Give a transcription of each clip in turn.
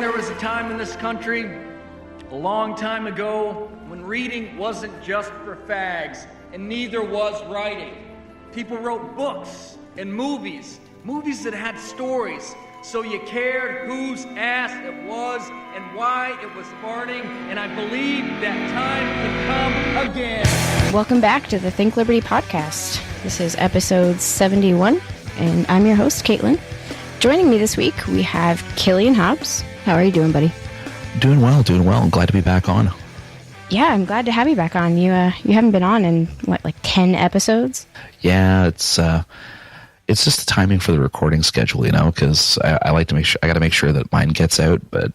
there was a time in this country, a long time ago, when reading wasn't just for fags, and neither was writing. People wrote books and movies that had stories, so you cared whose ass it was and why it was farting, and I believe that time can come again. Welcome back to the Think Liberty podcast. This is episode 71, and I'm your host, Caitlin. Joining me this week, we have Killian Hobbs. How are you doing, buddy? Doing well. I'm glad to be back on. Yeah, I'm glad to have you back on. You haven't been on in, like 10 episodes? Yeah, it's just the timing for the recording schedule, because I like to make sure, I got to make sure that mine gets out, but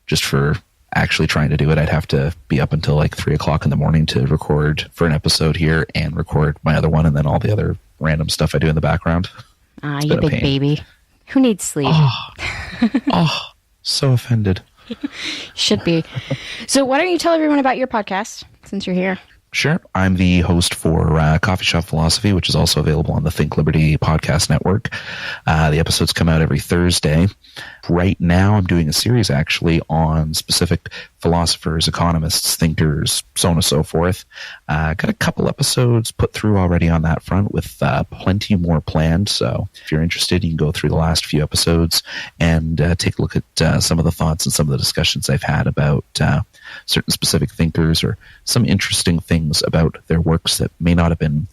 just for actually trying to do it, I'd have to be up until like 3 o'clock in the morning to record for an episode here and record my other one and then all the other random stuff I do in the background. You big baby. Who needs sleep? So offended. Should be. So why don't you tell everyone about your podcast since you're here? Sure. I'm the host for Coffee Shop Philosophy, which is also available on the Think Liberty podcast network. The episodes come out every Thursday. Right now, I'm doing a series actually on specific philosophers, economists, thinkers, so on and so forth. Got a couple episodes put through already on that front with plenty more planned. So if you're interested, you can go through the last few episodes and take a look at some of the thoughts and some of the discussions I've had about certain specific thinkers or some interesting things about their works that may not have been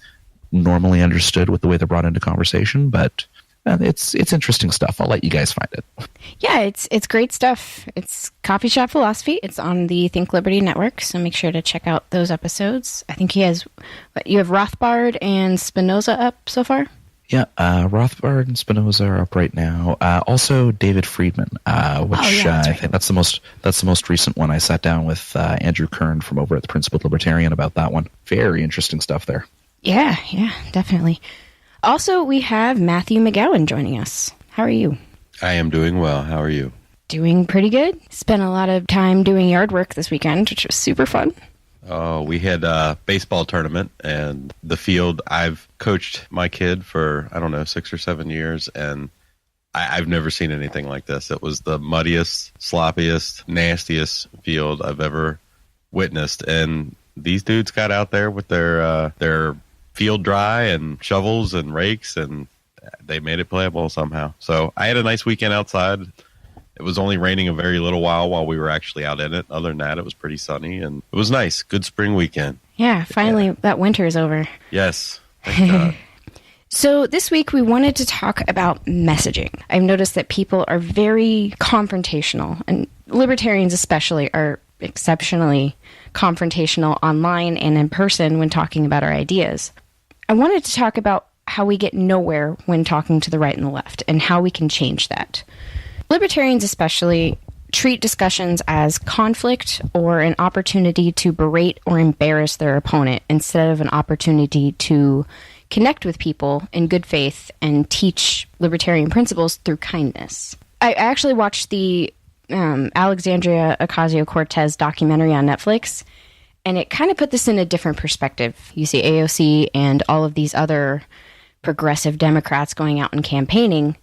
normally understood with the way they're brought into conversation, but it's interesting stuff. I'll let you guys find it. Yeah, it's great stuff. It's Coffee Shop Philosophy. It's on the Think Liberty network, so make sure to check out those episodes. I think you have Rothbard and Spinoza up so far? Yeah, Rothbard and Spinoza are up right now. Also, David Friedman, which I think that's the most recent one. I sat down with Andrew Kern from over at the Principled Libertarian about that one. Very interesting stuff there. Yeah, definitely. Also, we have Matthew McGowan joining us. How are you? I am doing well. How are you? Doing pretty good. Spent a lot of time doing yard work this weekend, which was super fun. Oh, we had a baseball tournament, and the field, I've coached my kid for, 6 or 7 years, and I've never seen anything like this. It was the muddiest, sloppiest, nastiest field I've ever witnessed, and these dudes got out there with their field dry and shovels and rakes, and they made it playable somehow. So I had a nice weekend outside. It was only raining a very little while we were actually out in it. Other than that, it was pretty sunny, and it was nice. Good spring weekend. Yeah, finally that winter is over. Yes, thank God. So this week we wanted to talk about messaging. I've noticed that people are very confrontational, and libertarians especially are exceptionally confrontational online and in person when talking about our ideas. I wanted to talk about how we get nowhere when talking to the right and the left, and how we can change that. Libertarians especially treat discussions as conflict or an opportunity to berate or embarrass their opponent instead of an opportunity to connect with people in good faith and teach libertarian principles through kindness. I actually watched the Alexandria Ocasio-Cortez documentary on Netflix, and it kind of put this in a different perspective. You see AOC and all of these other progressive Democrats going out and campaigning,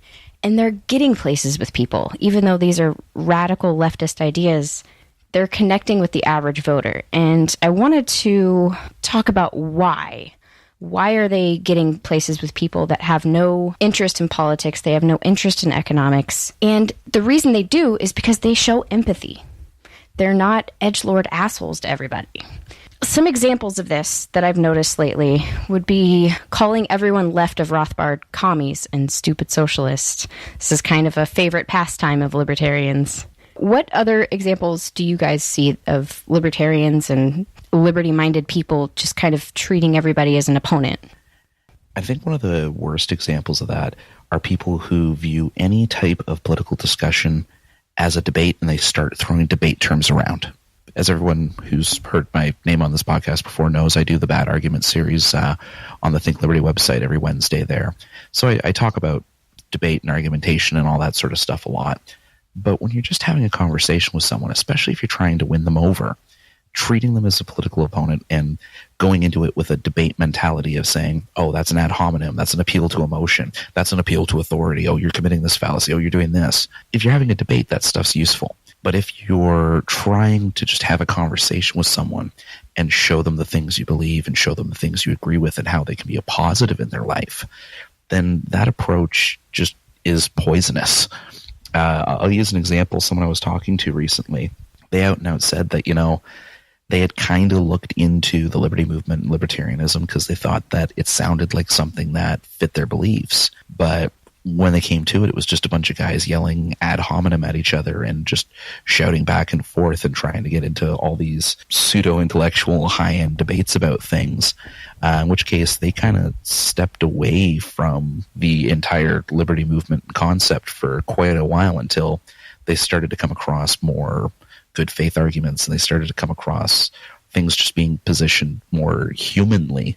and they're getting places with people. Even though these are radical leftist ideas, they're connecting with the average voter. And I wanted to talk about why. Why are they getting places with people that have no interest in politics? They have no interest in economics. And the reason they do is because they show empathy. They're not edgelord assholes to everybody. Some examples of this that I've noticed lately would be calling everyone left of Rothbard commies and stupid socialists. This is kind of a favorite pastime of libertarians. What other examples do you guys see of libertarians and liberty-minded people just kind of treating everybody as an opponent? I think one of the worst examples of that are people who view any type of political discussion as a debate, and they start throwing debate terms around. As everyone who's heard my name on this podcast before knows, I do the Bad Argument series on the Think Liberty website every Wednesday there. So I talk about debate and argumentation and all that sort of stuff a lot. But when you're just having a conversation with someone, especially if you're trying to win them over, treating them as a political opponent and going into it with a debate mentality of saying, oh, that's an ad hominem, that's an appeal to emotion, that's an appeal to authority, oh, you're committing this fallacy, oh, you're doing this. If you're having a debate, that stuff's useful. But if you're trying to just have a conversation with someone and show them the things you believe and show them the things you agree with and how they can be a positive in their life, then that approach just is poisonous. I'll use an example. Someone I was talking to recently, they out and out said that, they had kind of looked into the liberty movement and libertarianism because they thought that it sounded like something that fit their beliefs. But when they came to it, it was just a bunch of guys yelling ad hominem at each other and just shouting back and forth and trying to get into all these pseudo-intellectual high-end debates about things, in which case they kind of stepped away from the entire liberty movement concept for quite a while until they started to come across more good faith arguments and they started to come across things just being positioned more humanly.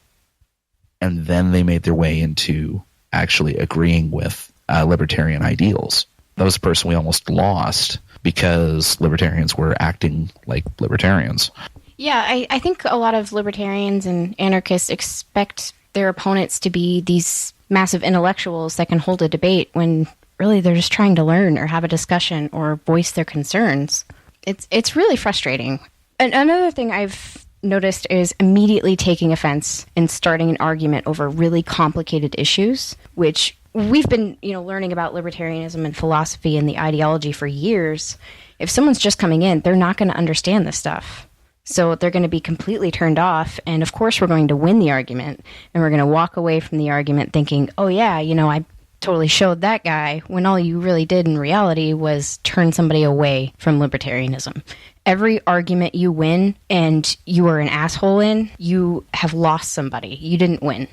And then they made their way into actually agreeing with libertarian ideals. That was a person we almost lost because libertarians were acting like libertarians. Yeah, I think a lot of libertarians and anarchists expect their opponents to be these massive intellectuals that can hold a debate when really they're just trying to learn or have a discussion or voice their concerns. It's really frustrating. And another thing I've noticed is immediately taking offense and starting an argument over really complicated issues, which we've been, learning about libertarianism and philosophy and the ideology for years. If someone's just coming in, they're not going to understand this stuff. So they're going to be completely turned off. And of course, we're going to win the argument. And we're going to walk away from the argument thinking, oh, yeah, I totally showed that guy, when all you really did in reality was turn somebody away from libertarianism. Every argument you win and you are an asshole in, you have lost somebody. You didn't win.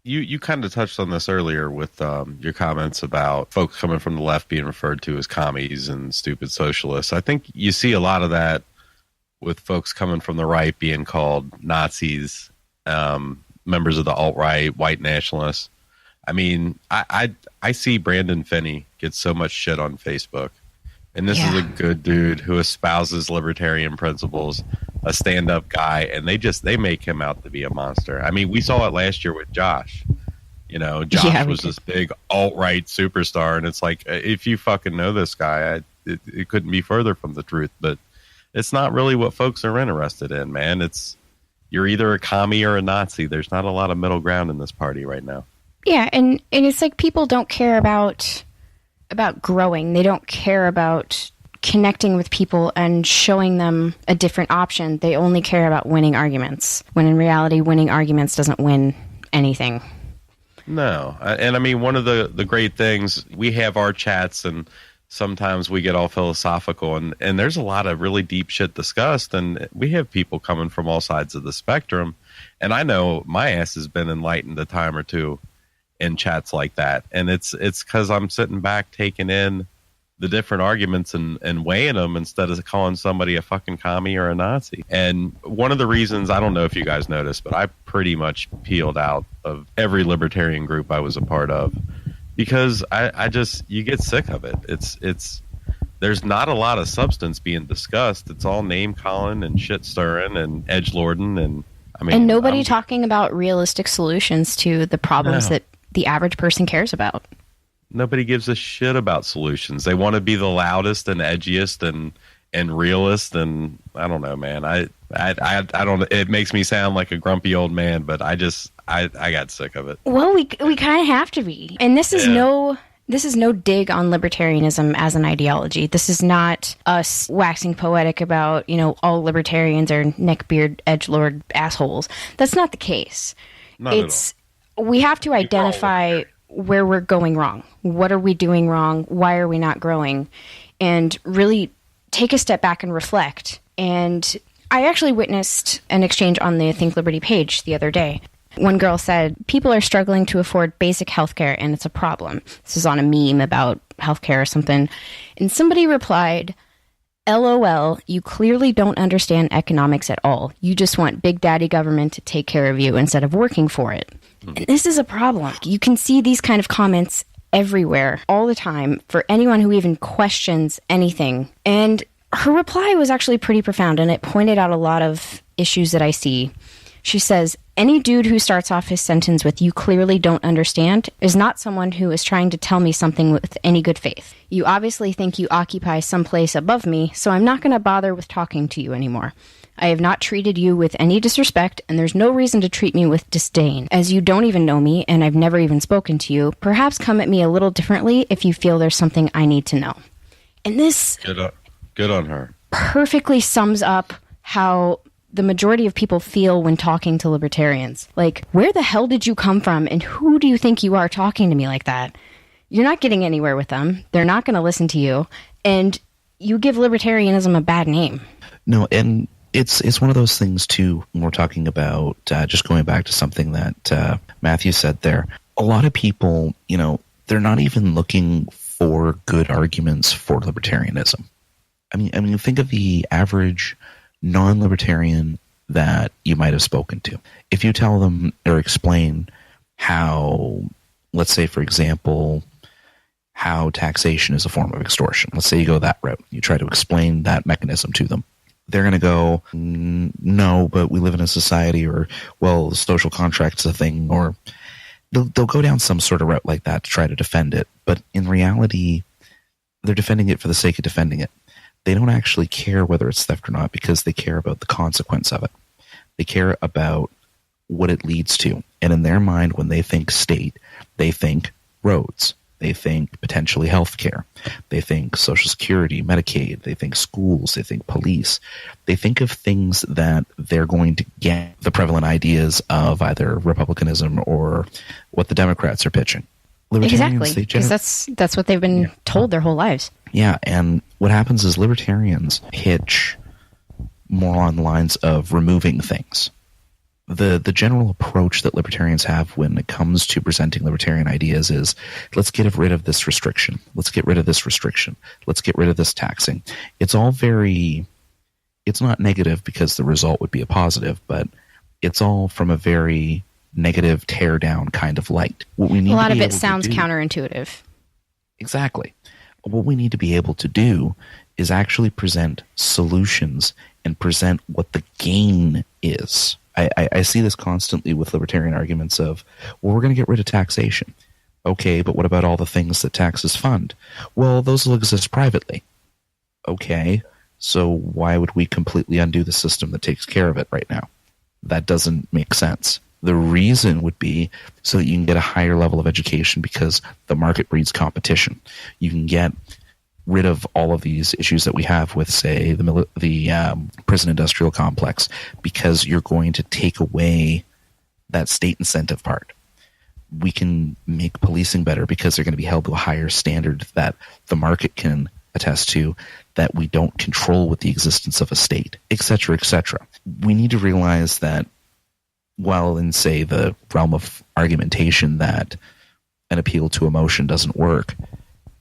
You kind of touched on this earlier with your comments about folks coming from the left being referred to as commies and stupid socialists. I think you see a lot of that with folks coming from the right being called Nazis, members of the alt-right, white nationalists. I mean, I see Brandon Finney get so much shit on Facebook. And this is a good dude who espouses libertarian principles, a stand-up guy, and they make him out to be a monster. I mean, we saw it last year with Josh. Josh was this big alt-right superstar, and it's like, if you fucking know this guy, it couldn't be further from the truth. But it's not really what folks are interested in, man. You're either a commie or a Nazi. There's not a lot of middle ground in this party right now. Yeah, and it's like people don't care about growing. They don't care about connecting with people and showing them a different option. They only care about winning arguments, when in reality, winning arguments doesn't win anything. No. And I mean, one of the great things, we have our chats and sometimes we get all philosophical and there's a lot of really deep shit discussed, and we have people coming from all sides of the spectrum. And I know my ass has been enlightened a time or two in chats like that, and it's because I'm sitting back taking in the different arguments and weighing them instead of calling somebody a fucking commie or a Nazi. And one of the reasons, I don't know if you guys noticed, but I pretty much peeled out of every libertarian group I was a part of because I just, you get sick of it. It's there's not a lot of substance being discussed. It's all name calling and shit stirring and edgelording, and I mean, and nobody talking about realistic solutions to the problems that the average person cares about. Nobody gives a shit about solutions. They want to be the loudest and edgiest and realist, and I don't know, man. I don't. It makes me sound like a grumpy old man, but I got sick of it. Well, we kind of have to be, and this is no dig on libertarianism as an ideology. This is not us waxing poetic about all libertarians are neckbeard edgelord assholes. That's not the case. Not at all. We have to identify where we're going wrong. What are we doing wrong? Why are we not growing? And really take a step back and reflect. And I actually witnessed an exchange on the Think Liberty page the other day. One girl said, people are struggling to afford basic healthcare and it's a problem. This is on a meme about healthcare or something. And somebody replied, LOL, you clearly don't understand economics at all. You just want big daddy government to take care of you instead of working for it. And this is a problem. You can see these kind of comments everywhere, all the time, for anyone who even questions anything. And her reply was actually pretty profound, and it pointed out a lot of issues that I see. She says, any dude who starts off his sentence with "you clearly don't understand" is not someone who is trying to tell me something with any good faith. You obviously think you occupy some place above me, so I'm not going to bother with talking to you anymore. I have not treated you with any disrespect, and there's no reason to treat me with disdain. As you don't even know me, and I've never even spoken to you, perhaps come at me a little differently if you feel there's something I need to know. And this Good on her. Perfectly sums up how the majority of people feel when talking to libertarians. Like, where the hell did you come from, and who do you think you are talking to me like that? You're not getting anywhere with them. They're not going to listen to you, and you give libertarianism a bad name. No, and it's one of those things, too, when we're talking about, just going back to something that Matthew said there. A lot of people, they're not even looking for good arguments for libertarianism. I mean, think of the average non-libertarian that you might have spoken to. If you tell them or explain how, let's say, for example, how taxation is a form of extortion. Let's say you go that route. You try to explain that mechanism to them. They're going to go, no, but we live in a society, or, well, social contract's a thing, or they'll go down some sort of route like that to try to defend it. But in reality, they're defending it for the sake of defending it. They don't actually care whether it's theft or not, because they care about the consequence of it. They care about what it leads to. And in their mind, when they think state, they think roads. They think potentially healthcare. They think Social Security, Medicaid. They think schools. They think police. They think of things that they're going to get the prevalent ideas of either republicanism or what the Democrats are pitching. Exactly, because that's what they've been told their whole lives. Yeah, and what happens is libertarians pitch more on the lines of removing things. The general approach that libertarians have when it comes to presenting libertarian ideas is, let's get rid of this restriction. Let's get rid of this restriction. Let's get rid of this taxing. It's all it's not negative because the result would be a positive, but it's all from a very negative tear down kind of light. What we need a lot of it sounds counterintuitive. Exactly. What we need to be able to do is actually present solutions and present what the gain is. I see this constantly with libertarian arguments of, well, we're going to get rid of taxation. Okay, but what about all the things that taxes fund? Well, those will exist privately. Okay, so why would we completely undo the system that takes care of it right now? That doesn't make sense. The reason would be so that you can get a higher level of education, because the market breeds competition. You can get rid of all of these issues that we have with, say, the prison industrial complex, because you're going to take away that state incentive part. We can make policing better because they're going to be held to a higher standard that the market can attest to, that we don't control with the existence of a state, etc., etc. We need to realize that while in, say, the realm of argumentation that an appeal to emotion doesn't work,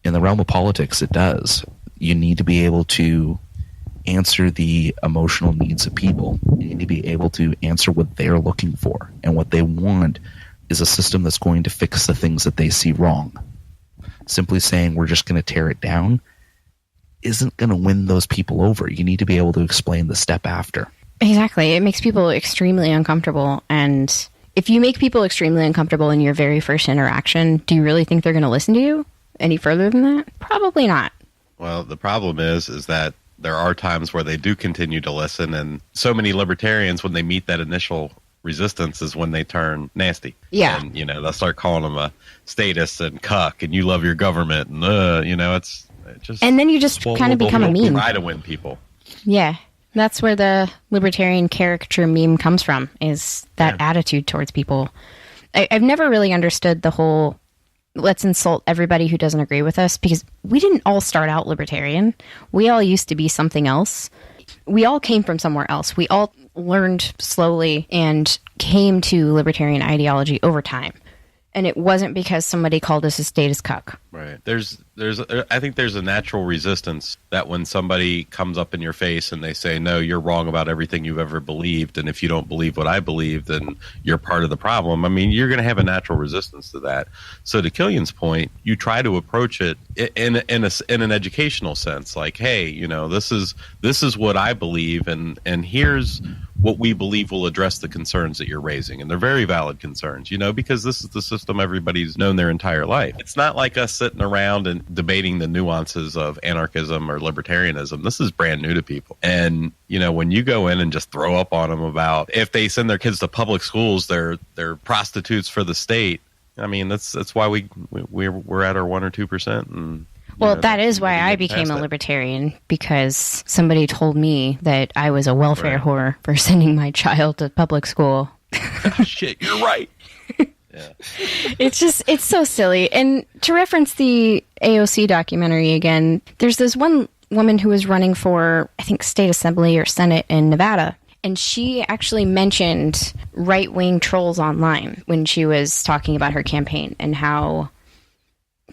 in the realm of politics it does. You need to be able to answer the emotional needs of people. You need to be able to answer what they're looking for. And what they want is a system that's going to fix the things that they see wrong. Simply saying we're just going to tear it down isn't going to win those people over. You need to be able to explain the step after. Exactly. It makes people extremely uncomfortable. And if you make people extremely uncomfortable in your very first interaction, do you really think they're going to listen to you any further than that? Probably not. Well, the problem is that there are times where they do continue to listen, and so many libertarians, when they meet that initial resistance, is when they turn nasty. Yeah. And, they'll start calling them a statist and cuck, and you love your government, and, it's just... And then you just kind of become a meme. Try to win people. Yeah. That's where the libertarian caricature meme comes from, is that attitude towards people. I've never really understood the whole, let's insult everybody who doesn't agree with us, because we didn't all start out libertarian. We all used to be something else. We all came from somewhere else. We all learned slowly and came to libertarian ideology over time. And it wasn't because somebody called us a status cuck. Right. I think there's a natural resistance that when somebody comes up in your face and they say, no, you're wrong about everything you've ever believed, and if you don't believe what I believe, then you're part of the problem. I mean, you're going to have a natural resistance to that. So to Killian's point, you try to approach it in an educational sense, like, hey, this is what I believe, and here's what we believe will address the concerns that you're raising. And they're very valid concerns, because this is the system everybody's known their entire life. It's not like us sitting around and debating the nuances of anarchism or libertarianism. This is brand new to people. And, when you go in and just throw up on them about if they send their kids to public schools, they're prostitutes for the state. I mean, that's why we're at our 1 or 2%. And well, that is why I became a libertarian, because somebody told me that I was a welfare whore for sending my child to public school. Shit, you're right. Yeah. It's so silly. And to reference the AOC documentary again, there's this one woman who was running for, I think, state assembly or Senate in Nevada. And she actually mentioned right-wing trolls online when she was talking about her campaign and how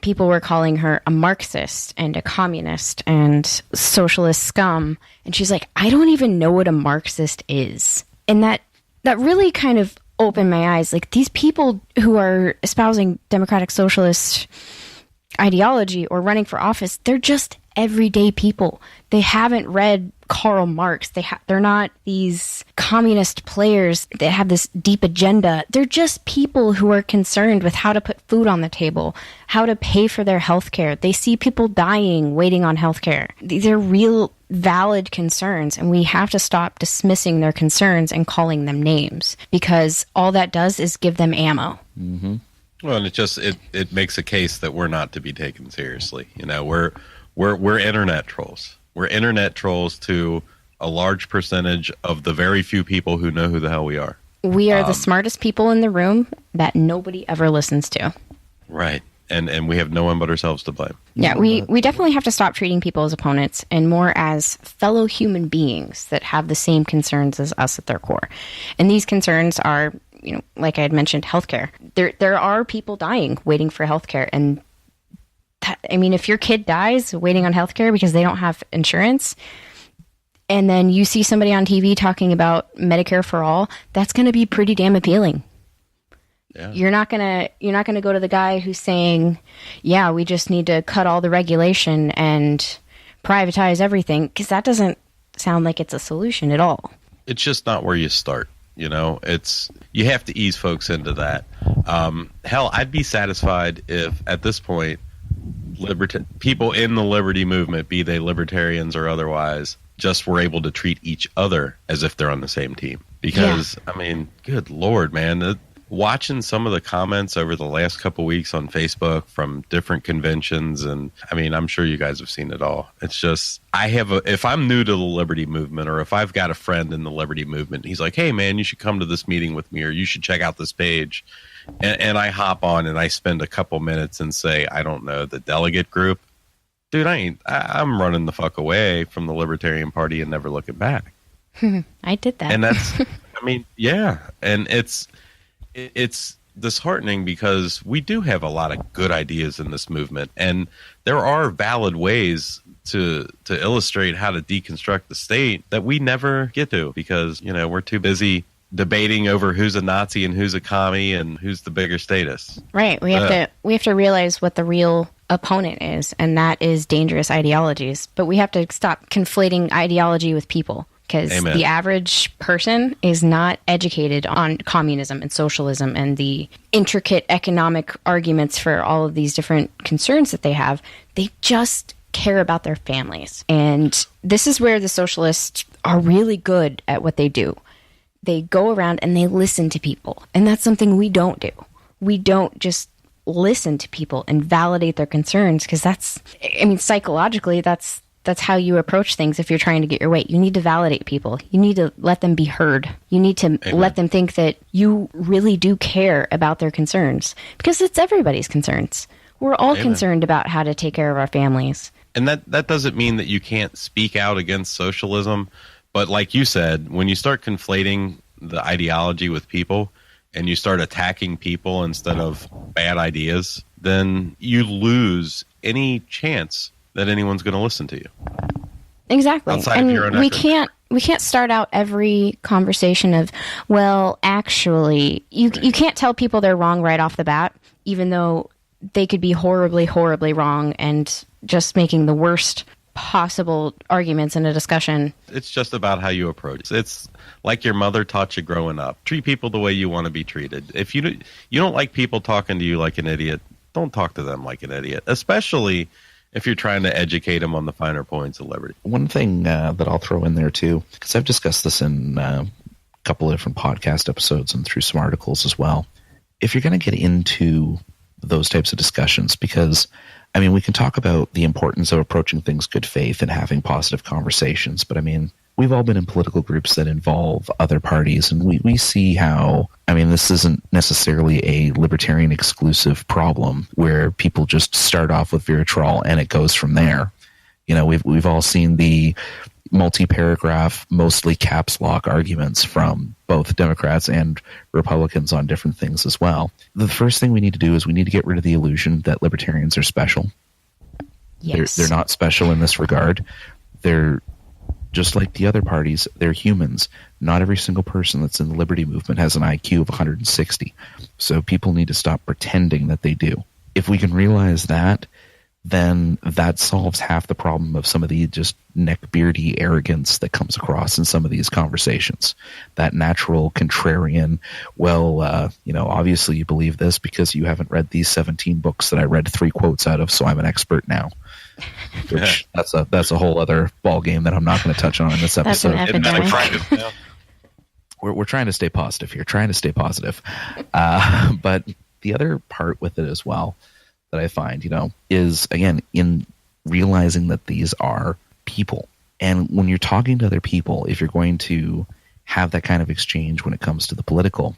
people were calling her a Marxist and a communist and socialist scum. And she's like, I don't even know what a Marxist is. And that really kind of opened my eyes. Like, these people who are espousing democratic socialist ideology or running for office, they're just everyday people. They haven't read Karl Marx. They're not these communist players that have this deep agenda. They're just people who are concerned with how to put food on the table, how to pay for their health care. They see people dying, waiting on health care. These are real, valid concerns, and we have to stop dismissing their concerns and calling them names, because all that does is give them ammo. Mm-hmm. Well, and it makes a case that we're not to be taken seriously. We're internet trolls. We're internet trolls to a large percentage of the very few people who know who the hell we are. We are the smartest people in the room that nobody ever listens to. Right. And we have no one but ourselves to blame. Yeah, we definitely have to stop treating people as opponents and more as fellow human beings that have the same concerns as us at their core. And these concerns are, like I had mentioned, healthcare. There are people dying waiting for healthcare, and if your kid dies waiting on healthcare because they don't have insurance, and then you see somebody on TV talking about Medicare for all, that's going to be pretty damn appealing. Yeah. You're not gonna go to the guy who's saying, "Yeah, we just need to cut all the regulation and privatize everything," because that doesn't sound like it's a solution at all. It's just not where you start. You have to ease folks into that. Hell, I'd be satisfied if at this point, people in the liberty movement, be they libertarians or otherwise, just were able to treat each other as if they're on the same team. Because, good Lord, man, watching some of the comments over the last couple weeks on Facebook from different conventions, and I'm sure you guys have seen it all. It's just, if I'm new to the liberty movement, or if I've got a friend in the liberty movement, he's like, hey man, you should come to this meeting with me, or you should check out this page. And I hop on and I spend a couple minutes and say, I don't know, the delegate group. Dude, I'm running the fuck away from the Libertarian Party and never looking back. I did that. And that's, yeah. And it's disheartening because we do have a lot of good ideas in this movement. And there are valid ways to illustrate how to deconstruct the state that we never get to because, we're too busy debating over who's a Nazi and who's a commie and who's the bigger status. Right. We have to realize what the real opponent is, and that is dangerous ideologies. But we have to stop conflating ideology with people, because the average person is not educated on communism and socialism and the intricate economic arguments for all of these different concerns that they have. They just care about their families. And this is where the socialists are really good at what they do. They go around and they listen to people. And that's something we don't do. We don't just listen to people and validate their concerns, because psychologically, that's how you approach things if you're trying to get your way. You need to validate people. You need to let them be heard. You need to let them think that you really do care about their concerns, because it's everybody's concerns. We're all concerned about how to take care of our families. And that doesn't mean that you can't speak out against socialism. But like you said, when you start conflating the ideology with people and you start attacking people instead of bad ideas, then you lose any chance that anyone's going to listen to you. Exactly. Outside of your own effort. We can't start out every conversation of, well, actually, you can't tell people they're wrong right off the bat, even though they could be horribly, horribly wrong and just making the worst possible arguments in a discussion. It's just about how you approach it. It's like your mother taught you growing up. Treat people the way you want to be treated. If you don't like people talking to you like an idiot, don't talk to them like an idiot, especially if you're trying to educate them on the finer points of liberty. One thing that I'll throw in there too, because I've discussed this in a couple of different podcast episodes and through some articles as well. If you're going to get into those types of discussions, because I mean, we can talk about the importance of approaching things good faith and having positive conversations, but I mean, we've all been in political groups that involve other parties, and we see how, I mean, this isn't necessarily a libertarian exclusive problem where people just start off with vitriol and it goes from there. You know, we've all seen the multi-paragraph, mostly caps lock arguments from both Democrats and Republicans on different things as well. The first thing we need to do is we need to get rid of the illusion that libertarians are special. Yes. They're not special in this regard. They're just like the other parties, they're humans. Not every single person that's in the liberty movement has an IQ of 160. So people need to stop pretending that they do. If we can realize that, then that solves half the problem of some of the just neckbeardy arrogance that comes across in some of these conversations. That natural contrarian, well, obviously you believe this because you haven't read these 17 books that I read 3 quotes out of, so I'm an expert now. Which that's a whole other ball game that I'm not going to touch on in this episode. That's an epidemic. We're trying to stay positive here, but the other part with it as well that I find, is, again, in realizing that these are people. And when you're talking to other people, if you're going to have that kind of exchange when it comes to the political,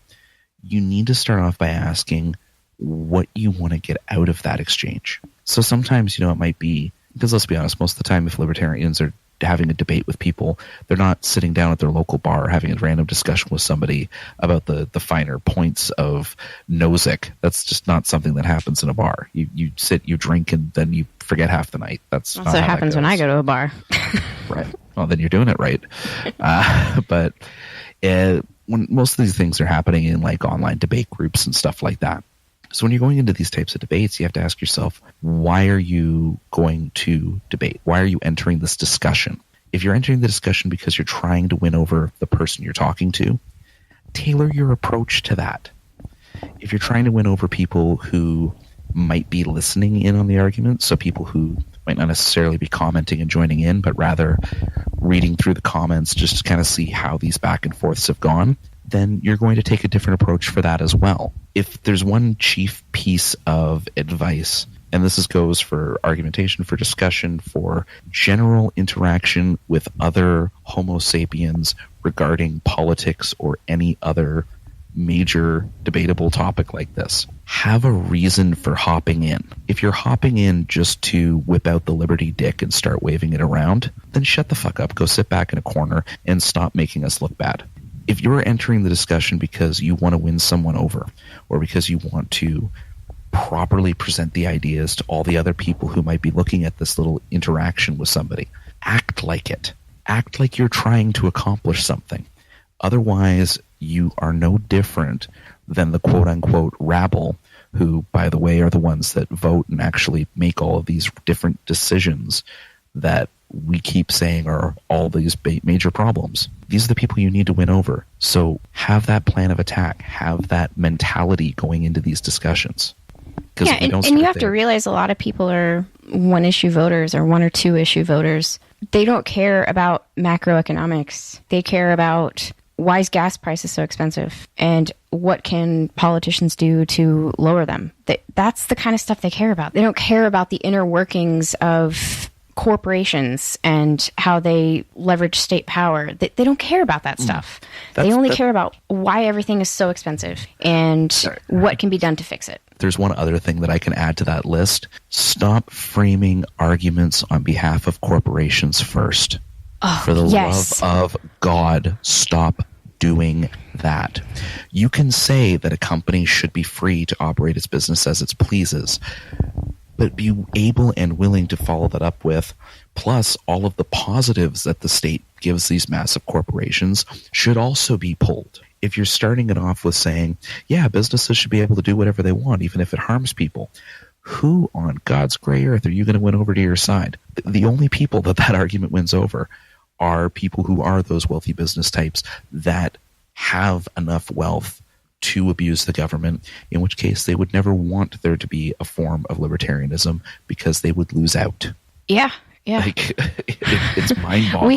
you need to start off by asking what you want to get out of that exchange. So sometimes, it might be, because let's be honest, most of the time if libertarians are having a debate with people, they're not sitting down at their local bar having a random discussion with somebody about the finer points of Nozick. That's just not something that happens in a bar. You sit, you drink, and then you forget half the night. That's what happens when I go to a bar. Right. Well, then you're doing it right. But when most of these things are happening in like online debate groups and stuff like that. So when you're going into these types of debates, you have to ask yourself, why are you going to debate? Why are you entering this discussion? If you're entering the discussion because you're trying to win over the person you're talking to, tailor your approach to that. If you're trying to win over people who might be listening in on the argument, so people who might not necessarily be commenting and joining in, but rather reading through the comments just to kind of see how these back and forths have gone, then you're going to take a different approach for that as well. If there's one chief piece of advice, and this goes for argumentation, for discussion, for general interaction with other Homo sapiens regarding politics or any other major debatable topic like this, have a reason for hopping in. If you're hopping in just to whip out the liberty dick and start waving it around, then shut the fuck up, go sit back in a corner and stop making us look bad. If you're entering the discussion because you want to win someone over, or because you want to properly present the ideas to all the other people who might be looking at this little interaction with somebody, act like it. Act like you're trying to accomplish something. Otherwise, you are no different than the quote-unquote rabble, who, by the way, are the ones that vote and actually make all of these different decisions that we keep saying are all these major problems. These are the people you need to win over. So have that plan of attack. Have that mentality going into these discussions. Yeah, and you have to realize a lot of people are one-issue voters or 1 or 2 issue voters. They don't care about macroeconomics. They care about why is gas prices so expensive and what can politicians do to lower them. That's the kind of stuff they care about. They don't care about the inner workings of corporations and how they leverage state power. They don't care about that stuff. They only care about why everything is so expensive and what can be done to fix it. There's one other thing that I can add to that list. Stop framing arguments on behalf of corporations first. Oh, For the love of God, stop doing that. You can say that a company should be free to operate its business as it pleases, but be able and willing to follow that up with, plus all of the positives that the state gives these massive corporations should also be pulled. If you're starting it off with saying, yeah, businesses should be able to do whatever they want, even if it harms people, who on God's gray earth are you going to win over to your side? The only people that argument wins over are people who are those wealthy business types that have enough wealth to abuse the government, in which case they would never want there to be a form of libertarianism because they would lose out. Yeah. Yeah. Like, it's mind-boggling.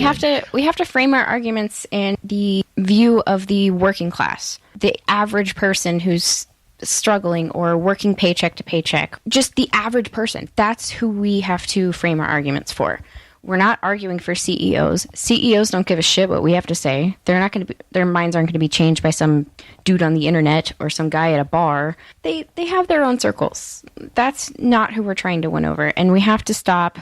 We have to frame our arguments in the view of the working class, the average person who's struggling or working paycheck to paycheck, just the average person. That's who we have to frame our arguments for. We're not arguing for CEOs. CEOs don't give a shit what we have to say. They're not going to be, their minds aren't going to be changed by some dude on the internet or some guy at a bar. They have their own circles. That's not who we're trying to win over. And we have to stop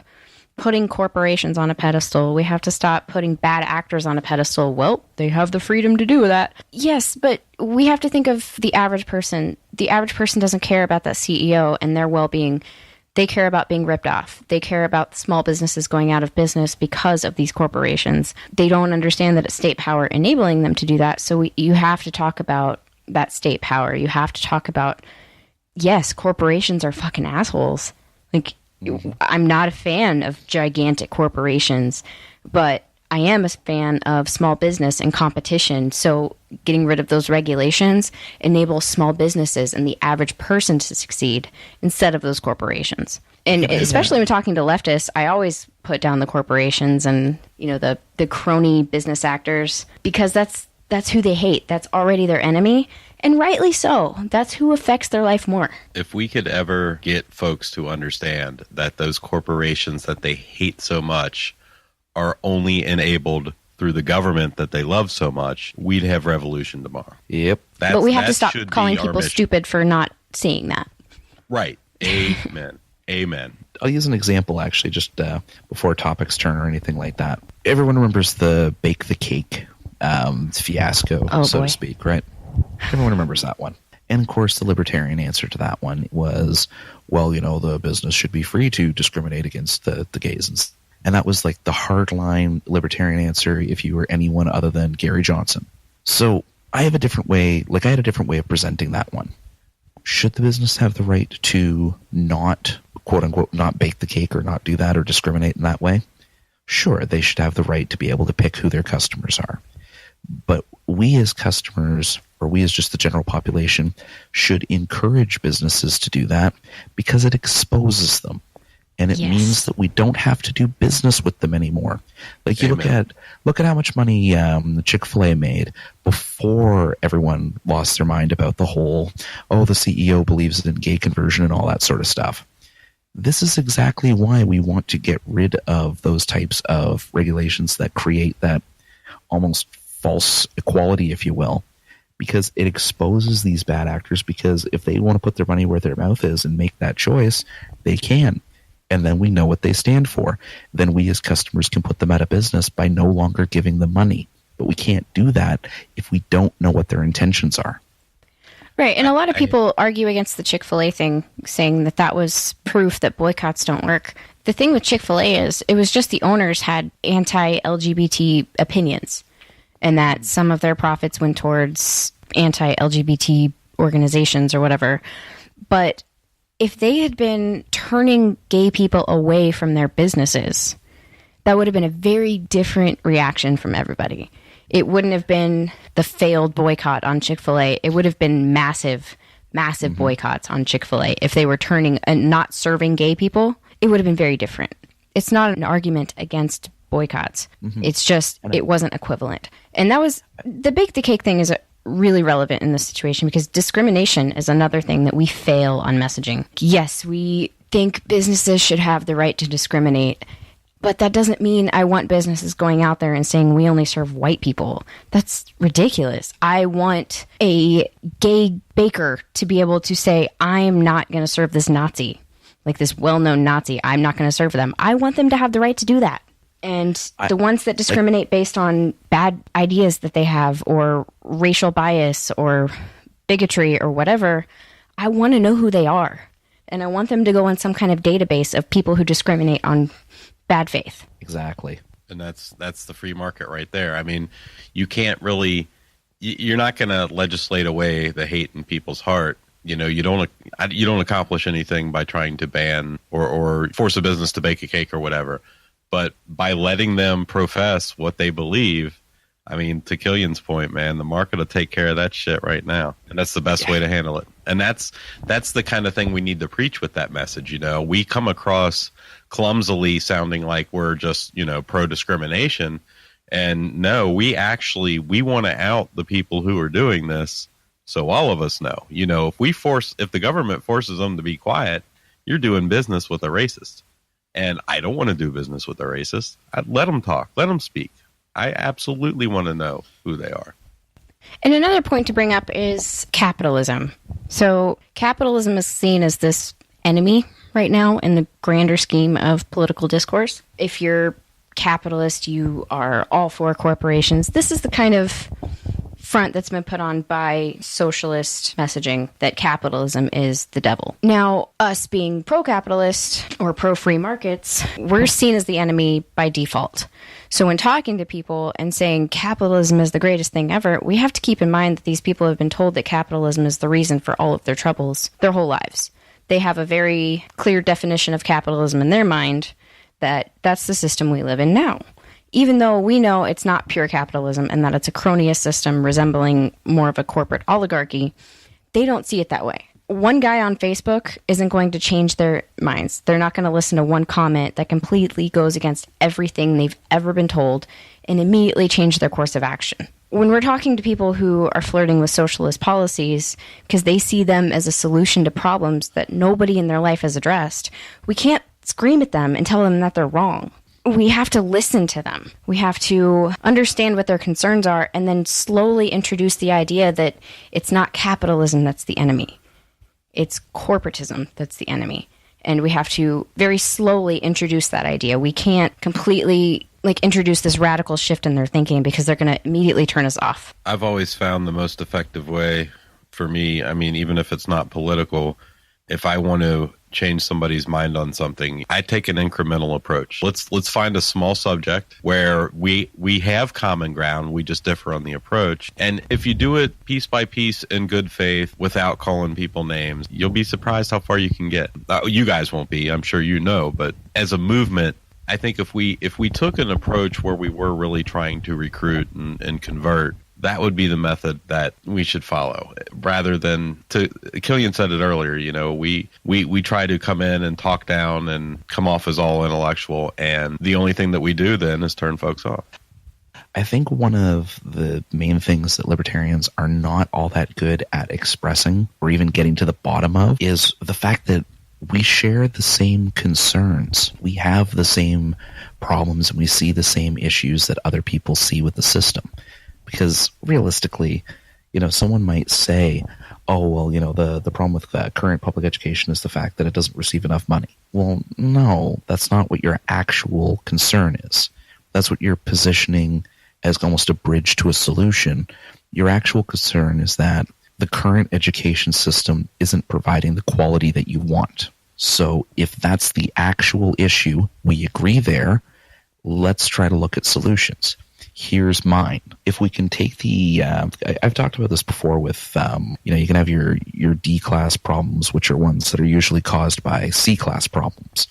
putting corporations on a pedestal. We have to stop putting bad actors on a pedestal. Well, they have the freedom to do that. Yes, but we have to think of the average person. The average person doesn't care about that CEO and their well-being. They care about being ripped off. They care about small businesses going out of business because of these corporations. They don't understand that it's state power enabling them to do that. So you have to talk about that state power. You have to talk about, yes, corporations are fucking assholes. Like, I'm not a fan of gigantic corporations, but I am a fan of small business and competition. So getting rid of those regulations enables small businesses and the average person to succeed instead of those corporations. And especially when talking to leftists, I always put down the corporations and, the crony business actors, because that's who they hate. That's already their enemy. And rightly so. That's who affects their life more. If we could ever get folks to understand that those corporations that they hate so much are only enabled through the government that they love so much, we'd have revolution tomorrow. Yep. But we have to stop calling people stupid for not seeing that. Right. Amen. Amen. I'll use an example, actually, just before topics turn or anything like that. Everyone remembers the bake the cake fiasco, so to speak, right? Everyone remembers that one. And, of course, the libertarian answer to that one was, well, the business should be free to discriminate against the gays. And that was like the hardline libertarian answer if you were anyone other than Gary Johnson. So I had a different way of presenting that one. Should the business have the right to not, quote unquote, not bake the cake or not do that or discriminate in that way? Sure, they should have the right to be able to pick who their customers are. But we as customers, or we as just the general population, should encourage businesses to do that because it exposes them. And it means that we don't have to do business with them anymore. Like you look at how much money Chick-fil-A made before everyone lost their mind about the whole, the CEO believes in gay conversion and all that sort of stuff. This is exactly why we want to get rid of those types of regulations that create that almost false equality, if you will, because it exposes these bad actors, because if they want to put their money where their mouth is and make that choice, they can. And then we know what they stand for. Then we as customers can put them out of business by no longer giving them money. But we can't do that if we don't know what their intentions are. Right. And a lot of people argue against the Chick-fil-A thing, saying that was proof that boycotts don't work. The thing with Chick-fil-A is it was just the owners had anti-LGBT opinions, and that some of their profits went towards anti-LGBT organizations or whatever. But if they had been turning gay people away from their businesses, that would have been a very different reaction from everybody. It wouldn't have been the failed boycott on Chick-fil-A. It would have been massive boycotts on Chick-fil-A. If they were turning and not serving gay people, it would have been very different. It's not an argument against boycotts. It's just, it wasn't equivalent. And that was, the bake the cake thing is really relevant in this situation because discrimination is another thing that we fail on messaging. Yes, we think businesses should have the right to discriminate, but that doesn't mean I want businesses going out there and saying we only serve white people. That's ridiculous. I want a gay baker to be able to say, I'm not going to serve this Nazi, like this well-known Nazi. I'm not going to serve them. I want them to have the right to do that. And the ones that discriminate based on bad ideas that they have or racial bias or bigotry or whatever, I want to know who they are. And I want them to go in some kind of database of people who discriminate on bad faith. Exactly. And that's the free market right there. I mean, you can't really, you're not going to legislate away the hate in people's heart. You don't accomplish anything by trying to ban or force a business to bake a cake or whatever. But by letting them profess what they believe, I mean, to Killian's point, man, the market will take care of that shit right now. And that's the best way to handle it. And that's the kind of thing we need to preach with that message. We come across clumsily sounding like we're just, pro-discrimination. And no, we want to out the people who are doing this. So all of us know, if the government forces them to be quiet, you're doing business with a racist. And I don't want to do business with a racist. Let them talk. Let them speak. I absolutely want to know who they are. And another point to bring up is capitalism. So capitalism is seen as this enemy right now in the grander scheme of political discourse. If you're capitalist, you are all for corporations. This is the kind of front that's been put on by socialist messaging that capitalism is the devil. Now, us being pro-capitalist or pro-free markets, we're seen as the enemy by default. So when talking to people and saying capitalism is the greatest thing ever, we have to keep in mind that these people have been told that capitalism is the reason for all of their troubles their whole lives. They have a very clear definition of capitalism in their mind that's the system we live in now. Even though we know it's not pure capitalism and that it's a cronyist system resembling more of a corporate oligarchy, they don't see it that way. One guy on Facebook isn't going to change their minds. They're not going to listen to one comment that completely goes against everything they've ever been told and immediately change their course of action. When we're talking to people who are flirting with socialist policies because they see them as a solution to problems that nobody in their life has addressed, we can't scream at them and tell them that they're wrong. We have to listen to them. We have to understand what their concerns are and then slowly introduce the idea that it's not capitalism that's the enemy. It's corporatism that's the enemy. And we have to very slowly introduce that idea. We can't completely introduce this radical shift in their thinking because they're going to immediately turn us off. I've always found the most effective way for me, I mean, even if it's not political, if I want to change somebody's mind on something, I take an incremental approach. Let's find a small subject where we have common ground, we just differ on the approach. And if you do it piece by piece in good faith without calling people names, you'll be surprised how far you can get. You guys won't be, I'm sure but as a movement, I think if we took an approach where we were really trying to recruit and convert, that would be the method that we should follow, rather than Killian said it earlier, we try to come in and talk down and come off as all intellectual, and the only thing that we do then is turn folks off. I think one of the main things that libertarians are not all that good at expressing or even getting to the bottom of is the fact that we share the same concerns. We have the same problems and we see the same issues that other people see with the system. Because realistically, someone might say, oh, well, the problem with current public education is the fact that it doesn't receive enough money. Well, no, that's not what your actual concern is. That's what you're positioning as almost a bridge to a solution. Your actual concern is that the current education system isn't providing the quality that you want. So if that's the actual issue, we agree there, let's try to look at solutions. Here's mine. If we can take I've talked about this before with, you can have your D-class problems, which are ones that are usually caused by C-class problems,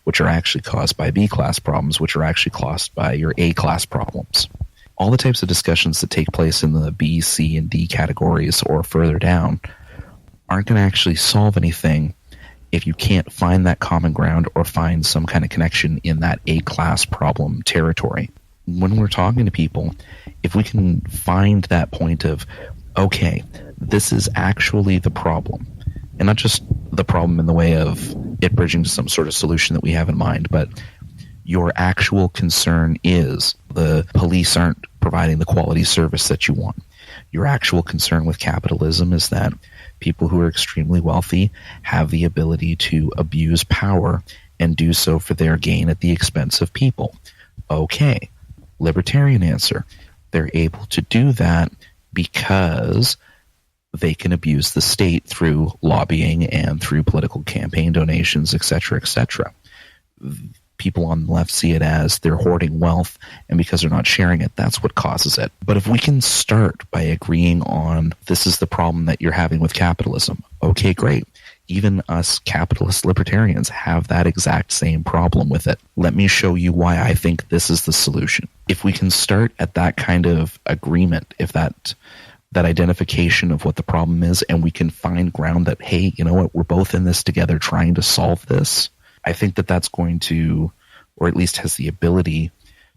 which are actually caused by B-class problems, which are actually caused by your A-class problems. All the types of discussions that take place in the B, C, and D categories or further down aren't going to actually solve anything if you can't find that common ground or find some kind of connection in that A-class problem territory. When we're talking to people, if we can find that point of, okay, this is actually the problem, and not just the problem in the way of it bridging to some sort of solution that we have in mind, but your actual concern is the police aren't providing the quality service that you want. Your actual concern with capitalism is that people who are extremely wealthy have the ability to abuse power and do so for their gain at the expense of people. Okay. Libertarian answer. They're able to do that because they can abuse the state through lobbying and through political campaign donations, etc., etc. people on the left see it as they're hoarding wealth, and because they're not sharing it, that's what causes it. But if we can start by agreeing on this is the problem that you're having with capitalism, okay, great. Even us capitalist libertarians have that exact same problem with it. Let me show you why I think this is the solution. If we can start at that kind of agreement, if that identification of what the problem is, and we can find ground that, hey, you know what, we're both in this together trying to solve this, I think that that's going to, or at least has the ability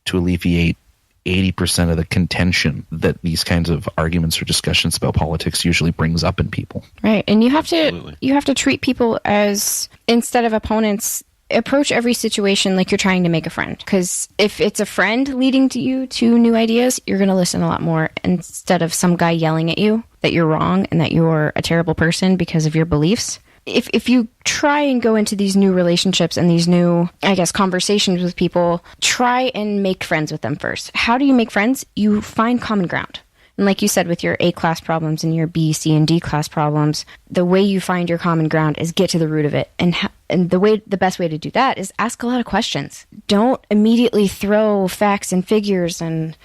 to alleviate 80% of the contention that these kinds of arguments or discussions about politics usually brings up in people. Right. And you have Absolutely. to treat people as, instead of opponents, approach every situation like you're trying to make a friend. Because if it's a friend leading to you to new ideas, you're going to listen a lot more, instead of some guy yelling at you that you're wrong and that you're a terrible person because of your beliefs. If you try and go into these new relationships and these new, I guess, conversations with people, try and make friends with them first. How do you make friends? You find common ground. And like you said, with your A-class problems and your B, C, and D-class problems, the way you find your common ground is get to the root of it. And the best way to do that is ask a lot of questions. Don't immediately throw facts and figures and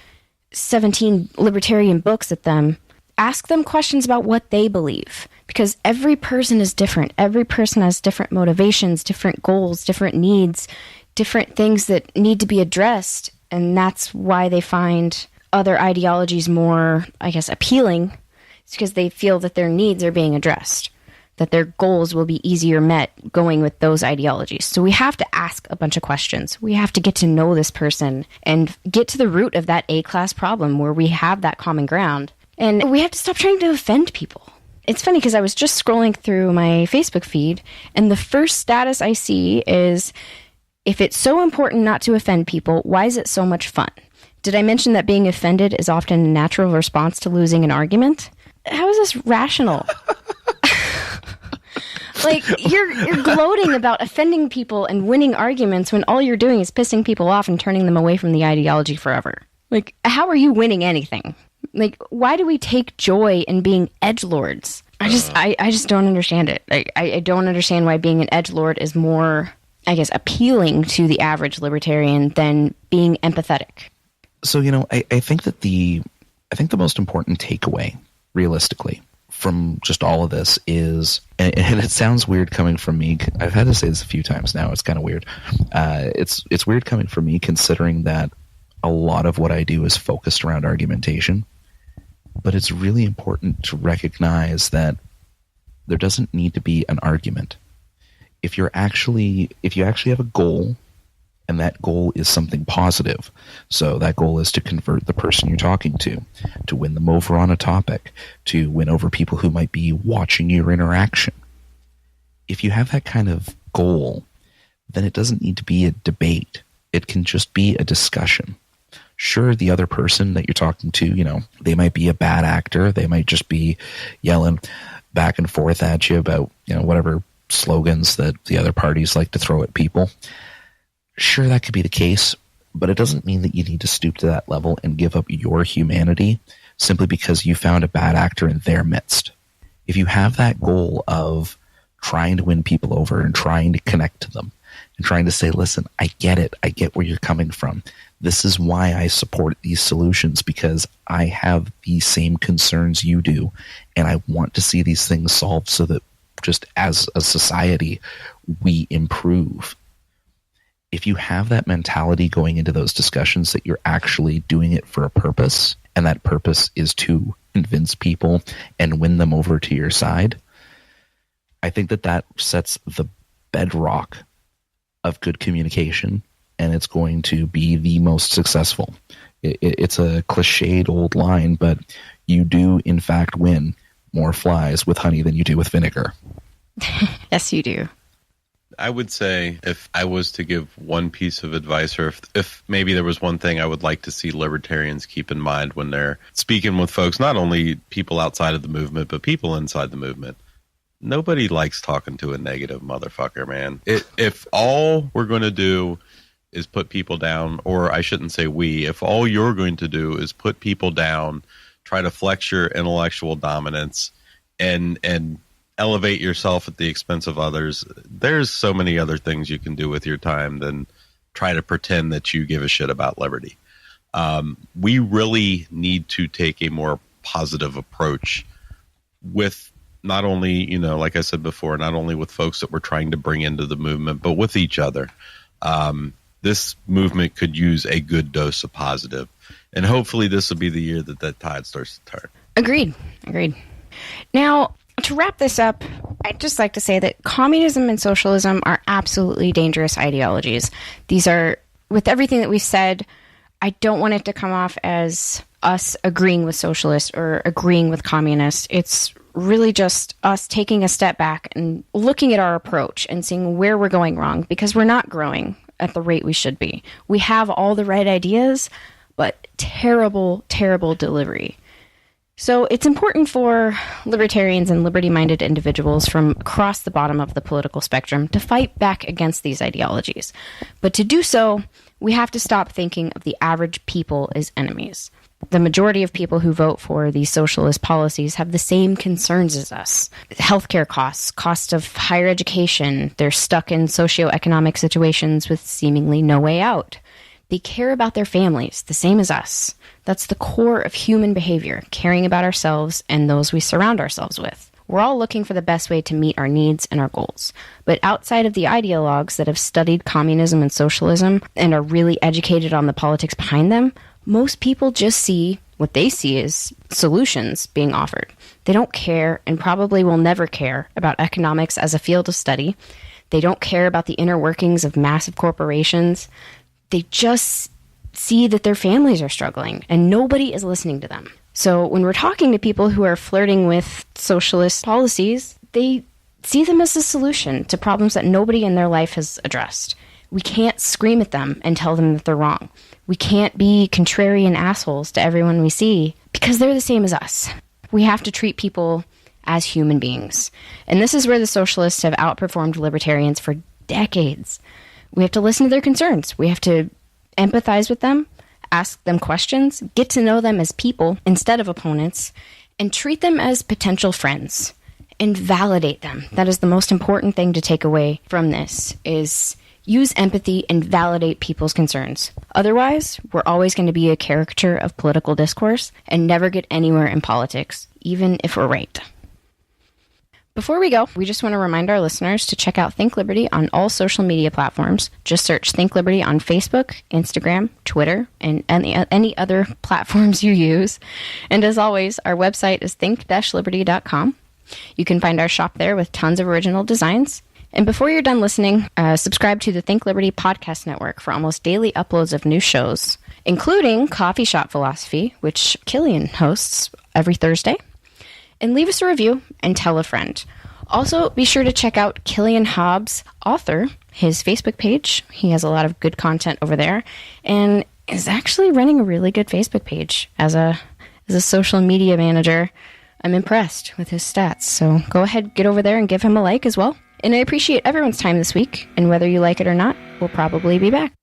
17 libertarian books at them. Ask them questions about what they believe, because every person is different. Every person has different motivations, different goals, different needs, different things that need to be addressed. And that's why they find other ideologies more, I guess, appealing. It's because they feel that their needs are being addressed, that their goals will be easier met going with those ideologies. So we have to ask a bunch of questions. We have to get to know this person and get to the root of that A-class problem where we have that common ground. And we have to stop trying to offend people. It's funny because I was just scrolling through my Facebook feed, and the first status I see is, if it's so important not to offend people, why is it so much fun? Did I mention that being offended is often a natural response to losing an argument? How is this rational? Like, you're gloating about offending people and winning arguments when all you're doing is pissing people off and turning them away from the ideology forever. Like, how are you winning anything? Like, why do we take joy in being edgelords? I just don't understand it. Like, I don't understand why being an edgelord is more, I guess, appealing to the average libertarian than being empathetic. So, I think that the most important takeaway, realistically, from just all of this is, and it sounds weird coming from me. I've had to say this a few times now. It's kind of weird. It's weird coming from me, considering that a lot of what I do is focused around argumentation. But it's really important to recognize that there doesn't need to be an argument. If you actually have a goal, and that goal is something positive, so that goal is to convert the person you're talking to win them over on a topic, to win over people who might be watching your interaction. If you have that kind of goal, then it doesn't need to be a debate. It can just be a discussion. Sure, the other person that you're talking to, they might be a bad actor. They might just be yelling back and forth at you about, whatever slogans that the other parties like to throw at people. Sure, that could be the case, but it doesn't mean that you need to stoop to that level and give up your humanity simply because you found a bad actor in their midst. If you have that goal of trying to win people over and trying to connect to them and trying to say, listen, I get it. I get where you're coming from. This is why I support these solutions, because I have the same concerns you do, and I want to see these things solved so that just as a society, we improve. If you have that mentality going into those discussions, that you're actually doing it for a purpose, and that purpose is to convince people and win them over to your side, I think that sets the bedrock of good communication, and it's going to be the most successful. It's a cliched old line, but you do, in fact, win more flies with honey than you do with vinegar. Yes, you do. I would say, if I was to give one piece of advice, or if maybe there was one thing I would like to see libertarians keep in mind when they're speaking with folks, not only people outside of the movement, but people inside the movement. Nobody likes talking to a negative motherfucker, man. If all we're going to do is put people down, or I shouldn't say we, if all you're going to do is put people down, try to flex your intellectual dominance and elevate yourself at the expense of others, there's so many other things you can do with your time than try to pretend that you give a shit about liberty. We really need to take a more positive approach with not only, like I said before, not only with folks that we're trying to bring into the movement, but with each other. This movement could use a good dose of positive. And hopefully this will be the year that tide starts to turn. Agreed. Now, to wrap this up, I'd just like to say that communism and socialism are absolutely dangerous ideologies. These are, with everything that we've said, I don't want it to come off as us agreeing with socialists or agreeing with communists. It's really just us taking a step back and looking at our approach and seeing where we're going wrong, because we're not growing at the rate we should be. We have all the right ideas, but terrible, terrible delivery. So it's important for libertarians and liberty-minded individuals from across the bottom of the political spectrum to fight back against these ideologies. But to do so, we have to stop thinking of the average people as enemies. The majority of people who vote for these socialist policies have the same concerns as us. Healthcare costs, cost of higher education, they're stuck in socioeconomic situations with seemingly no way out. They care about their families, the same as us. That's the core of human behavior, caring about ourselves and those we surround ourselves with. We're all looking for the best way to meet our needs and our goals. But outside of the ideologues that have studied communism and socialism and are really educated on the politics behind them, most people just see what they see as solutions being offered. They don't care, and probably will never care, about economics as a field of study. They don't care about the inner workings of massive corporations. They just see that their families are struggling, and nobody is listening to them. So when we're talking to people who are flirting with socialist policies, they see them as a solution to problems that nobody in their life has addressed. We can't scream at them and tell them that they're wrong. We can't be contrarian assholes to everyone we see, because they're the same as us. We have to treat people as human beings. And this is where the socialists have outperformed libertarians for decades. We have to listen to their concerns. We have to empathize with them, ask them questions, get to know them as people instead of opponents, and treat them as potential friends and validate them. That is the most important thing to take away from this, is use empathy and validate people's concerns. Otherwise, we're always going to be a caricature of political discourse and never get anywhere in politics, even if we're right. Before we go, we just want to remind our listeners to check out Think Liberty on all social media platforms. Just search Think Liberty on Facebook, Instagram, Twitter, and any other platforms you use. And as always, our website is think-liberty.com. You can find our shop there with tons of original designs. And before you're done listening, subscribe to the Think Liberty Podcast Network for almost daily uploads of new shows, including Coffee Shop Philosophy, which Killian hosts every Thursday. And leave us a review and tell a friend. Also, be sure to check out Killian Hobbs, author, his Facebook page. He has a lot of good content over there, and is actually running a really good Facebook page. As a social media manager, I'm impressed with his stats. So go ahead, get over there and give him a like as well. And I appreciate everyone's time this week, and whether you like it or not, we'll probably be back.